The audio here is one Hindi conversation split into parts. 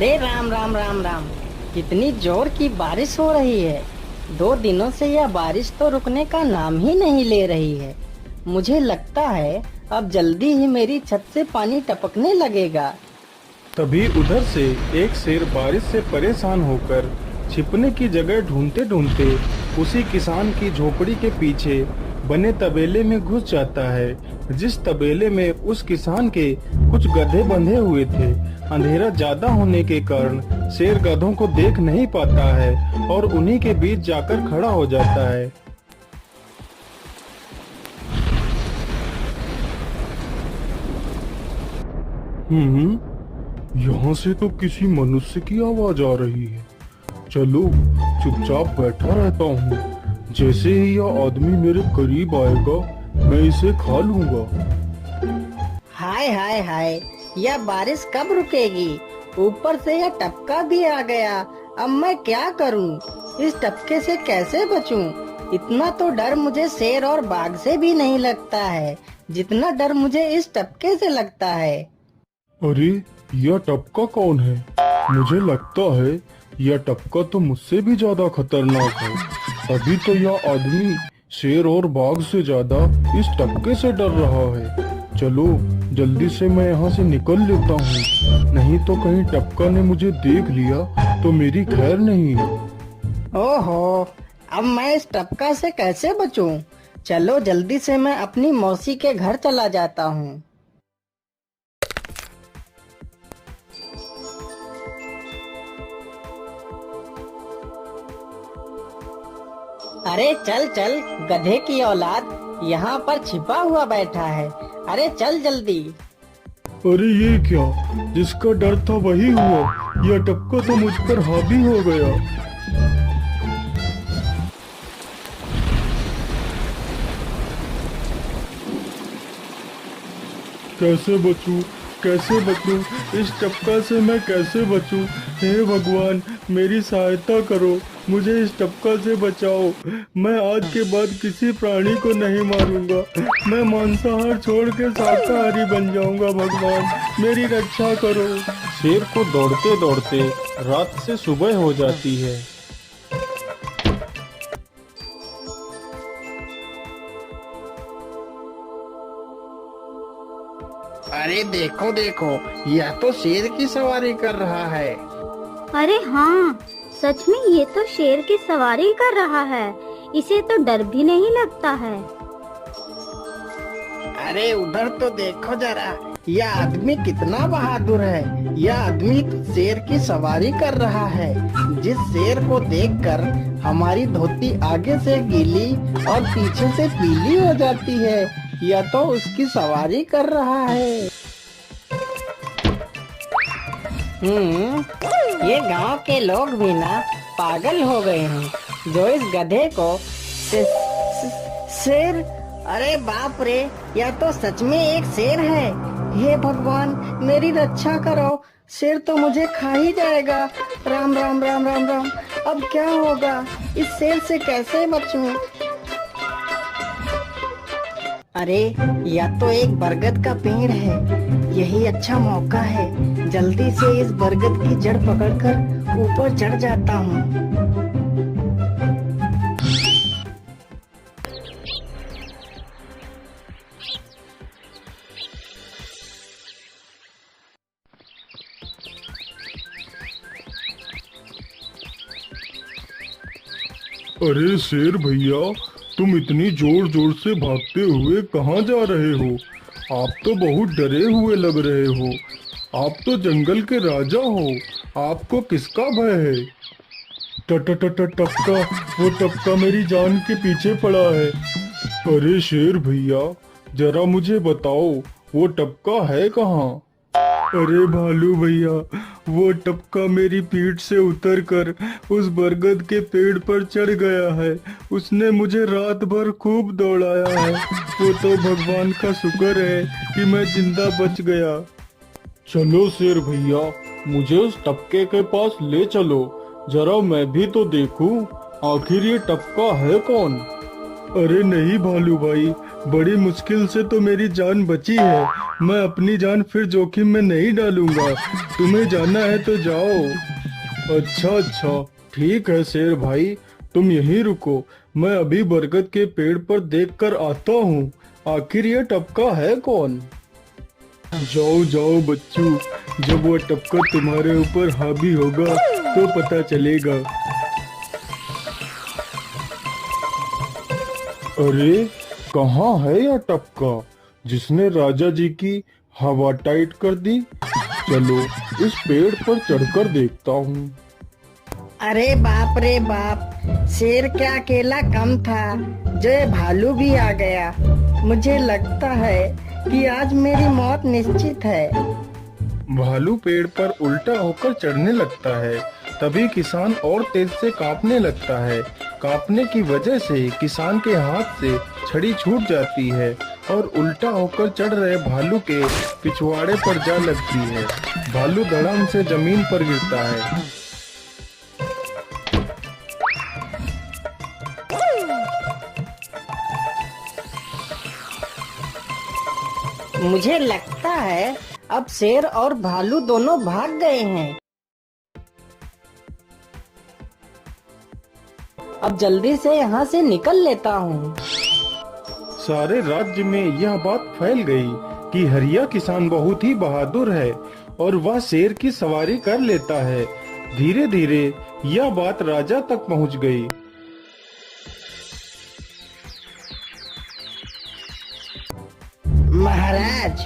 अरे राम राम राम राम। कितनी जोर की बारिश हो रही है। 2 दिनों से यह बारिश तो रुकने का नाम ही नहीं ले रही है। मुझे लगता है अब जल्दी ही मेरी छत से पानी टपकने लगेगा। तभी उधर से एक शेर बारिश से परेशान होकर छिपने की जगह ढूंढते ढूंढते उसी किसान की झोपड़ी के पीछे बने तबेले में घुस जाता है, जिस तबेले में उस किसान के कुछ गधे बंधे हुए थे। अंधेरा ज्यादा होने के कारण शेर गधों को देख नहीं पाता है और उन्हीं के बीच जाकर खड़ा हो जाता है। यहाँ से तो किसी मनुष्य की आवाज आ रही है। चलो चुपचाप बैठा रहता हूँ। जैसे ही यह आदमी मेरे करीब आएगा मैं इसे खा लूंगा। हाय हाय हाय, यह बारिश कब रुकेगी? ऊपर से यह टपका भी आ गया। अब मैं क्या करूं? इस टपके से कैसे बचूं? इतना तो डर मुझे शेर और बाघ से भी नहीं लगता है जितना डर मुझे इस टपके से लगता है। अरे यह टपका कौन है? मुझे लगता है यह टपका तो मुझसे भी ज्यादा खतरनाक है। अभी तो यह आदमी शेर और बाघ से ज्यादा इस टपके से डर रहा है। चलो जल्दी से मैं यहाँ से निकल लेता हूँ, नहीं तो कहीं टपका ने मुझे देख लिया तो मेरी खैर नहीं। ओहो, अब मैं इस टपका से कैसे बचूं? चलो जल्दी से मैं अपनी मौसी के घर चला जाता हूँ। अरे चल चल गधे की औलाद, यहाँ पर छिपा हुआ बैठा है। अरे चल जल्दी। अरे ये क्या, जिसका डर था वही हुआ। यह टपका तो मुझ पर हावी हो गया। कैसे बचूं? कैसे बचूं? इस टपका से मैं कैसे बचूं? हे भगवान मेरी सहायता करो, मुझे इस टपका से बचाओ। मैं आज के बाद किसी प्राणी को नहीं मारूंगा। मैं मांसाहार छोड़ के शाकाहारी बन जाऊंगा। भगवान मेरी रक्षा करो। शेर को दौड़ते दौड़ते रात से सुबह हो जाती है। अरे देखो देखो, यह तो शेर की सवारी कर रहा है। अरे हाँ, सच में ये तो शेर की सवारी कर रहा है। इसे तो डर भी नहीं लगता है। अरे उधर तो देखो जरा, यह आदमी कितना बहादुर है। यह आदमी तो शेर की सवारी कर रहा है। जिस शेर को देखकर हमारी धोती आगे से गीली और पीछे से पीली हो जाती है, यह तो उसकी सवारी कर रहा है। ये गांव के लोग भी ना पागल हो गए हैं जो इस गधे को शेर। अरे बाप रे, यह तो सच में एक शेर है। हे भगवान मेरी रक्षा करो, शेर तो मुझे खा ही जाएगा। राम राम राम राम राम, अब क्या होगा? इस शेर से कैसे बचूं? अरे यह तो एक बरगद का पेड़ है। यही अच्छा मौका है, जल्दी से इस बरगद की जड़ पकड़कर ऊपर चढ़ जाता हूँ। अरे शेर भैया, तुम इतनी जोर जोर से भागते हुए कहाँ जा रहे हो? आप तो बहुत डरे हुए लग रहे हो। आप तो जंगल के राजा हो, आपको किसका भय है? टपका, वो टपका मेरी जान के पीछे पड़ा है। अरे शेर भैया, जरा मुझे बताओ वो टपका है कहाँ? अरे भालू भैया, वो टपका मेरी पीठ से उतरकर उस बरगद के पेड़ पर चढ़ गया है। उसने मुझे रात भर खूब दौड़ाया है। वो तो भगवान का शुक्र है कि मैं जिंदा बच गया। चलो शेर भैया, मुझे उस टपके के पास ले चलो, जरा मैं भी तो देखूं आखिर ये टपका है कौन। अरे नहीं भालू भाई, बड़ी मुश्किल से तो मेरी जान बची है। मैं अपनी जान फिर जोखिम में नहीं डालूंगा। तुम्हें जाना है तो जाओ। अच्छा अच्छा, ठीक है शेर भाई, तुम यहीं रुको। मैं अभी बरगद के पेड़ पर देख कर आता हूँ, आखिर ये टपका है कौन। जाओ जाओ बच्चू, जब वो टपका तुम्हारे ऊपर हावी होगा तो पता चलेगा। अरे कहाँ है यह टपका जिसने राजा जी की हवा टाइट कर दी। चलो इस पेड़ पर चढ़कर देखता हूँ। अरे बाप रे बाप, शेर क्या अकेला कम था, जो ये भालू भी आ गया। मुझे लगता है कि आज मेरी मौत निश्चित है। भालू पेड़ पर उल्टा होकर चढ़ने लगता है, तभी किसान और तेज से कांपने लगता है। कांपने की वजह से किसान के हाथ से छड़ी छूट जाती है और उल्टा होकर चढ़ रहे भालू के पिछवाड़े पर जा लगती है। भालू धड़ाम से जमीन पर गिरता है। मुझे लगता है अब शेर और भालू दोनों भाग गए हैं। अब जल्दी से यहाँ से निकल लेता हूँ। सारे राज्य में यह बात फैल गई कि हरिया किसान बहुत ही बहादुर है और वह शेर की सवारी कर लेता है। धीरे धीरे यह बात राजा तक पहुँच गई। महाराज,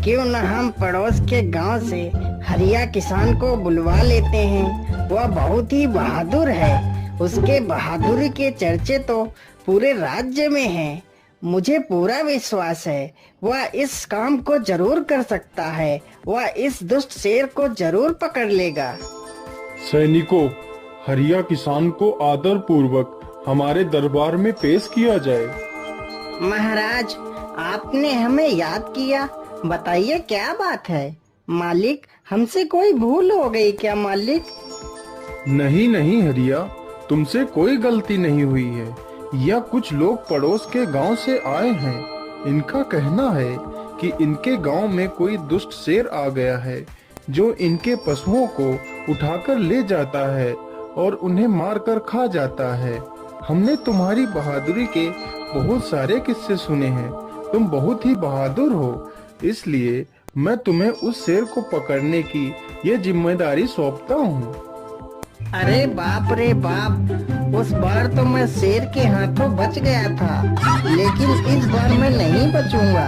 क्यों न हम पड़ोस के गांव से हरिया किसान को बुलवा लेते हैं। वह बहुत ही बहादुर है। उसके बहादुरी के चर्चे तो पूरे राज्य में हैं। मुझे पूरा विश्वास है वह इस काम को जरूर कर सकता है। वह इस दुष्ट शेर को जरूर पकड़ लेगा। सैनिकों, हरिया किसान को आदर पूर्वक हमारे दरबार में पेश किया जाए। महाराज, आपने हमें याद किया। बताइए क्या बात है। मालिक, हमसे कोई भूल हो गई क्या मालिक? नहीं नहीं हरिया, तुमसे कोई गलती नहीं हुई है। यह कुछ लोग पड़ोस के गांव से आए हैं। इनका कहना है कि इनके गांव में कोई दुष्ट शेर आ गया है जो इनके पशुओं को उठाकर ले जाता है और उन्हें मारकर खा जाता है। हमने तुम्हारी बहादुरी के बहुत सारे किस्से सुने हैं। तुम बहुत ही बहादुर हो, इसलिए मैं तुम्हें उस शेर को पकड़ने की ये जिम्मेदारी सौंपता हूँ। अरे बाप रे बाप, उस बार तो मैं शेर के हाथों बच गया था, लेकिन इस बार मैं नहीं बचूंगा।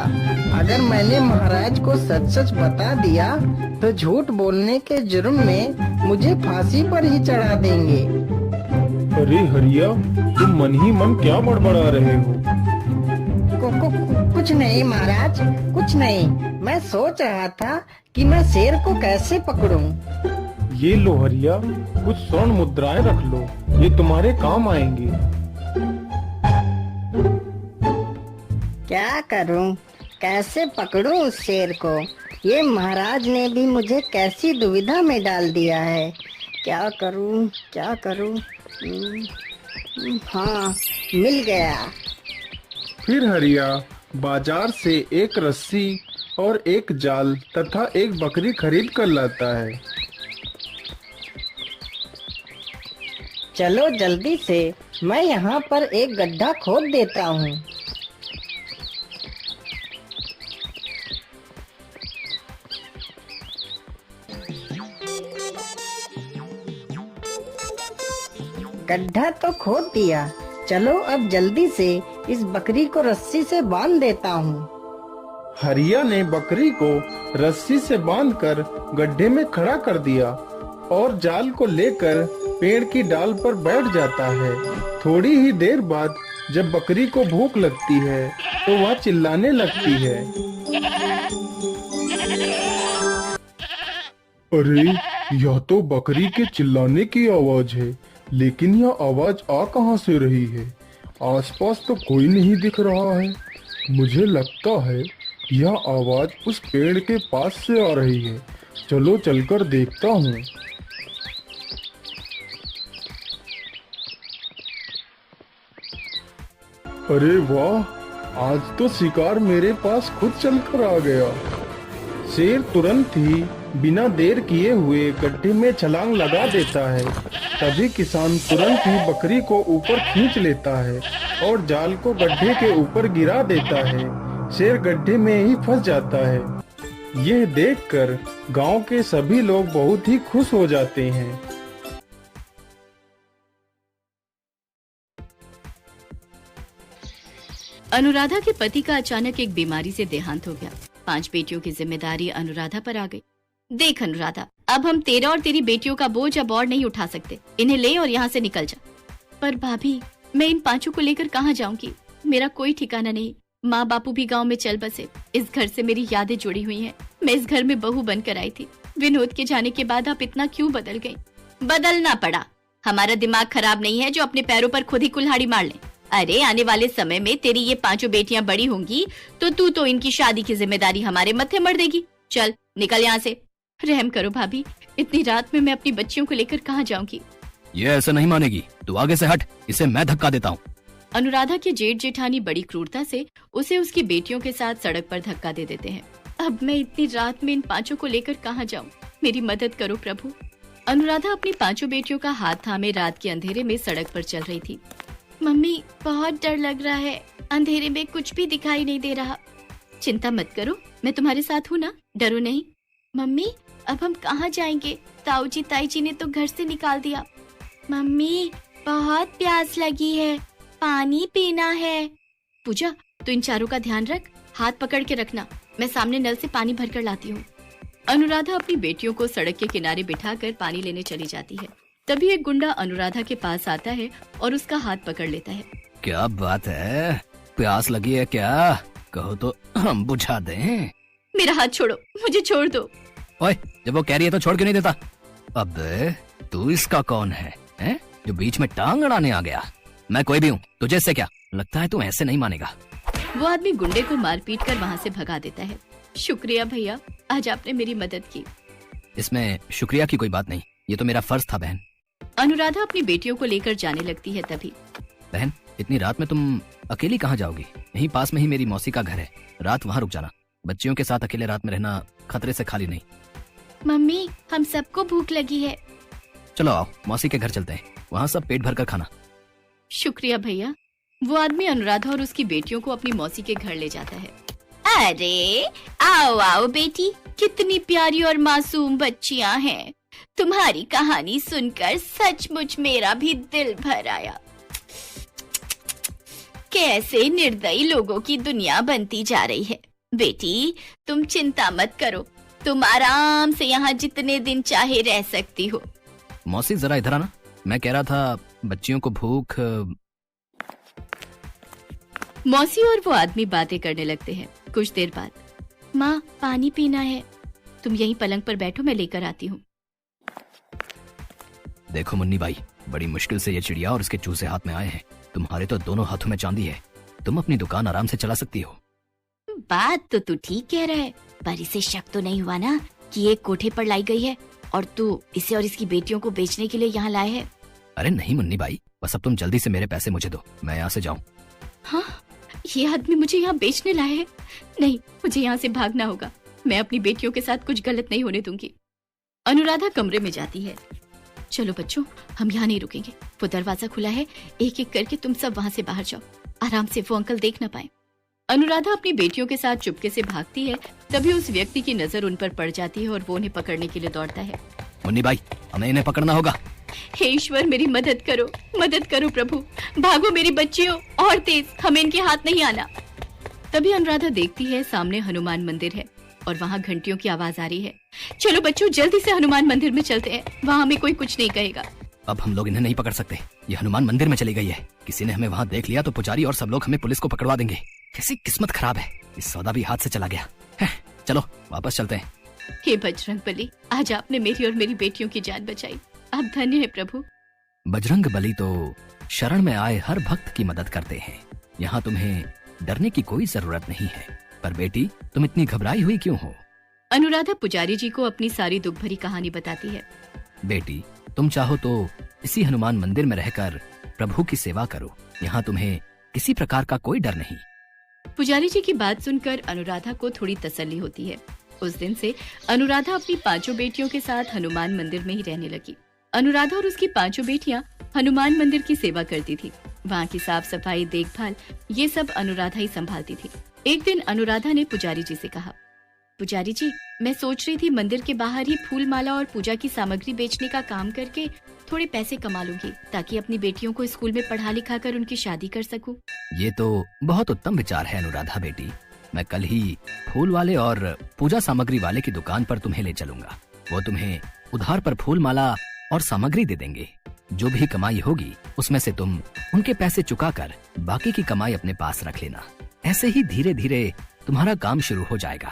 अगर मैंने महाराज को सच सच बता दिया तो झूठ बोलने के जुर्म में मुझे फांसी पर ही चढ़ा देंगे। अरे हरिया, तुम मन ही मन क्या बड़बड़ा रहे हो? कुछ नहीं महाराज, कुछ नहीं। मैं सोच रहा था कि मैं शेर को कैसे पकड़ूं। ये लो हरिया, कुछ स्वर्ण मुद्राएं रख लो, ये तुम्हारे काम आएंगी। क्या करूं, कैसे पकड़ूं उस शेर को? ये महाराज ने भी मुझे कैसी दुविधा में डाल दिया है। क्या करूं, क्या करूं? हाँ, मिल गया। फिर हरिया बाजार से एक रस्सी और एक जाल तथा एक बकरी खरीद कर लाता है। चलो जल्दी से, मैं यहाँ पर एक गड्ढा खोद देता हूँ। गड्ढा तो खोद दिया। चलो अब जल्दी से इस बकरी को रस्सी से बांध देता हूँ। हरिया ने बकरी को रस्सी से बांधकर गड्ढे में खड़ा कर दिया और जाल को लेकर पेड़ की डाल पर बैठ जाता है। थोड़ी ही देर बाद जब बकरी को भूख लगती है तो वह चिल्लाने लगती है। अरे, यह तो बकरी के चिल्लाने की आवाज है, लेकिन यह आवाज आ कहां से रही है? आसपास तो कोई नहीं दिख रहा है। मुझे लगता है यह आवाज उस पेड़ के पास से आ रही है। चलो चलकर देखता हूँ। अरे वाह, आज तो शिकार मेरे पास खुद चलकर आ गया। शेर तुरंत ही बिना देर किए हुए गड्ढे में छलांग लगा देता है। तभी किसान तुरंत ही बकरी को ऊपर खींच लेता है और जाल को गड्ढे के ऊपर गिरा देता है। शेर गड्ढे में ही फंस जाता है। यह देखकर गांव के सभी लोग बहुत ही खुश हो जाते हैं। अनुराधा के पति का अचानक एक बीमारी से देहांत हो गया। 5 बेटियों की जिम्मेदारी अनुराधा पर आ गई। देख अनुराधा, अब हम तेरा और तेरी बेटियों का बोझ अब और नहीं उठा सकते। इन्हें ले और यहाँ से निकल जा। पर भाभी, मैं इन 5 को लेकर कहाँ जाऊंगी? मेरा कोई ठिकाना नहीं। माँ बापू भी गांव में चल बसे। इस घर से मेरी यादें जुड़ी हुई हैं। मैं इस घर में बहू बनकर आई थी। विनोद के जाने के बाद आप इतना क्यों बदल गई? बदलना पड़ा। हमारा दिमाग खराब नहीं है जो अपने पैरों पर खुद ही कुल्हाड़ी मार ले। अरे आने वाले समय में तेरी ये 5 बेटियां बड़ी होंगी तो तू तो इनकी शादी की जिम्मेदारी हमारे मत्थे मर देगी। चल निकल यहाँ से। रहम करो भाभी, इतनी रात में मैं अपनी बच्चियों को लेकर कहाँ जाऊंगी? ये ऐसा नहीं मानेगी। तू आगे से हट, इसे मैं धक्का देता हूँ। अनुराधा के जेठ जेठानी बड़ी क्रूरता से उसे उसकी बेटियों के साथ सड़क पर धक्का दे देते हैं। अब मैं इतनी रात में इन 5 को लेकर कहाँ जाऊँ? मेरी मदद करो प्रभु। अनुराधा अपनी 5 बेटियों का हाथ थामे रात के अंधेरे में सड़क पर चल रही थी। मम्मी, बहुत डर लग रहा है। अंधेरे में कुछ भी दिखाई नहीं दे रहा। चिंता मत करो, मैं तुम्हारे साथ हूँ ना, डरो नहीं। मम्मी, अब हम कहाँ जाएंगे? ताऊ जी ताई जी ने तो घर से निकाल दिया। मम्मी, बहुत प्यास लगी है, पानी पीना है। पूजा, तू इन चारों का ध्यान रख, हाथ पकड़ के रखना। मैं सामने नल से पानी भरकर लाती हूँ। अनुराधा अपनी बेटियों को सड़क के किनारे बिठाकर पानी लेने चली जाती है। तभी एक गुंडा अनुराधा के पास आता है और उसका हाथ पकड़ लेता है। क्या बात है, प्यास लगी है क्या? कहो तो हम बुझा दें। मेरा हाथ छोड़ो, मुझे छोड़ दो। ओए, जब वो कह रही है तो छोड़ क्यों नहीं देता? अबे तू इसका कौन है, हैं? जो बीच में टांग अड़ाने आ गया? मैं कोई भी हूँ, तुझे इससे क्या? लगता है तू ऐसे नहीं मानेगा। वो आदमी गुंडे को मारपीट कर वहाँ से भगा देता है। शुक्रिया भैया, आज आपने मेरी मदद की। इसमें शुक्रिया की कोई बात नहीं, ये तो मेरा फर्ज था बहन। अनुराधा अपनी बेटियों को लेकर जाने लगती है। तभी बहन, इतनी रात में तुम अकेली कहाँ जाओगी? यहीं पास में ही मेरी मौसी का घर है, रात वहाँ रुक जाना। बच्चियों के साथ अकेले रात में रहना खतरे से खाली नहीं। मम्मी, हम सबको भूख लगी है। चलो आओ, मौसी के घर चलते हैं, वहाँ सब पेट भर कर खाना। शुक्रिया भैया। वो आदमी अनुराधा और उसकी बेटियों को अपनी मौसी के घर ले जाता है। अरे आओ आओ बेटी, कितनी प्यारी और मासूम बच्चियां हैं। तुम्हारी कहानी सुनकर सचमुच मेरा भी दिल भर आया। कैसे निर्दयी लोगों की दुनिया बनती जा रही है। बेटी, तुम चिंता मत करो, तुम आराम से यहाँ जितने दिन चाहे रह सकती हो। मौसी जरा इधर आना, मैं कह रहा था बच्चियों को भूख। मौसी और वो आदमी बातें करने लगते हैं। कुछ देर बाद, माँ पानी पीना है, तुम यहीं पलंग पर बैठो, मैं लेकर आती हूँ। देखो मुन्नी भाई, बड़ी मुश्किल से ये चिड़िया और इसके चूजे हाथ में आए हैं। तुम्हारे तो दोनों हाथों में चांदी है, तुम अपनी दुकान आराम से चला सकती हो। बात तो तू ठीक कह रहा है, पर इसे शक तो नहीं हुआ ना कि ये कोठे पर लाई गई है और तू इसे और इसकी बेटियों को बेचने के लिए यहाँ लाए है? अरे नहीं मुन्नी भाई, बस अब तुम जल्दी से मेरे पैसे मुझे दो, मैं यहाँ से जाऊँ। हाँ, ये आदमी मुझे यहाँ बेचने लाए है। नहीं, मुझे यहाँ से भागना होगा। मैं अपनी बेटियों के साथ कुछ गलत नहीं होने दूंगी। अनुराधा कमरे में जाती है। चलो बच्चों, हम यहाँ नहीं रुकेंगे, वो दरवाजा खुला है, एक एक करके तुम सब वहाँ से बाहर जाओ, आराम से, वो अंकल देख न पाए। अनुराधा अपनी बेटियों के साथ चुपके से भागती है। तभी उस व्यक्ति की नजर उन पर पड़ जाती है और वो उन्हें पकड़ने के लिए दौड़ता है। मुन्नी भाई, हमें इन्हें पकड़ना होगा। हे ईश्वर, मेरी मदद करो प्रभु, भागो मेरी बच्चियों, और तेज, हमें इनके हाथ नहीं आना। तभी अनुराधा देखती है सामने हनुमान मंदिर है और वहाँ घंटियों की आवाज आ रही है। चलो बच्चों, जल्दी से हनुमान मंदिर में चलते हैं, वहाँ हमें कोई कुछ नहीं कहेगा। अब हम लोग इन्हें नहीं पकड़ सकते, ये हनुमान मंदिर में चली गई है। किसी ने हमें वहाँ देख लिया तो पुजारी और सब लोग हमें पुलिस को पकड़वा देंगे। कैसी किस्मत खराब है, इस सौदा भी हाथ से चला गया है। चलो वापस चलते हैं। हे बजरंग बली, आज आपने मेरी और मेरी बेटियों की जान बचाई, आप धन्य है प्रभु। बजरंग बली तो शरण में आए हर भक्त की मदद करते हैं, यहाँ तुम्हें डरने की कोई जरूरत नहीं है। पर बेटी, तुम इतनी घबराई हुई क्यों हो? अनुराधा पुजारी जी को अपनी सारी दुख भरी कहानी बताती है। बेटी, तुम चाहो तो इसी हनुमान मंदिर में रहकर प्रभु की सेवा करो, यहाँ तुम्हें किसी प्रकार का कोई डर नहीं। पुजारी जी की बात सुनकर अनुराधा को थोड़ी तसल्ली होती है। उस दिन से अनुराधा अपनी पांचों बेटियों के साथ हनुमान मंदिर में ही रहने लगी। अनुराधा और उसकी पांचों बेटियां हनुमान मंदिर की सेवा करती थी। वहाँ की साफ सफाई, देखभाल, ये सब अनुराधा ही संभालती थी। एक दिन अनुराधा ने पुजारी जी से कहा, पुजारी जी, मैं सोच रही थी मंदिर के बाहर ही फूल माला और पूजा की सामग्री बेचने का काम करके थोड़े पैसे कमा लूंगी, ताकि अपनी बेटियों को स्कूल में पढ़ा लिखा कर उनकी शादी कर सकूं। ये तो बहुत उत्तम विचार है अनुराधा बेटी। मैं कल ही फूल वाले और पूजा सामग्री वाले की दुकान पर तुम्हें ले चलूंगा। वो तुम्हें उधार पर फूल माला और सामग्री दे देंगे। जो भी कमाई होगी उसमें से तुम उनके पैसे चुकाकर बाकी की कमाई अपने पास रख लेना। ऐसे ही धीरे धीरे तुम्हारा काम शुरू हो जाएगा।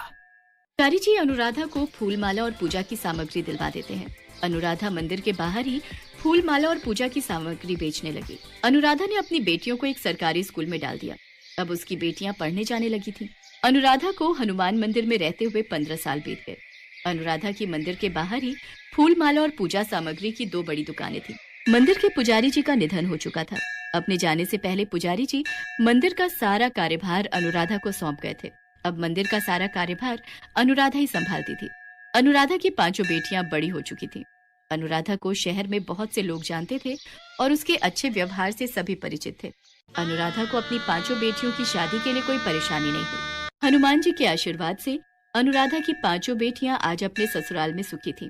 पुजारी जी अनुराधा को फूल माला और पूजा की सामग्री दिलवा देते हैं। अनुराधा मंदिर के बाहर ही फूल माला और पूजा की सामग्री बेचने लगी। अनुराधा ने अपनी बेटियों को एक सरकारी स्कूल में डाल दिया। अब उसकी बेटियां पढ़ने जाने लगी थी। अनुराधा को हनुमान मंदिर में रहते हुए 15 साल बीत गए। अनुराधा की मंदिर के बाहर ही फूल माला और पूजा सामग्री की 2 बड़ी दुकानें थी। मंदिर के पुजारी जी का निधन हो चुका था। अपने जाने से पहले पुजारी जी मंदिर का सारा कार्यभार अनुराधा को सौंप गए थे। अब मंदिर का सारा कार्यभार अनुराधा ही संभालती थी। अनुराधा की 5 बेटियां बड़ी हो चुकी थी। अनुराधा को शहर में बहुत से लोग जानते थे और उसके अच्छे व्यवहार से सभी परिचित थे। अनुराधा को अपनी 5 बेटियों की शादी के लिए कोई परेशानी नहीं हुई। हनुमान जी के आशीर्वाद से अनुराधा की 5 बेटियां आज अपने ससुराल में सुखी थीं।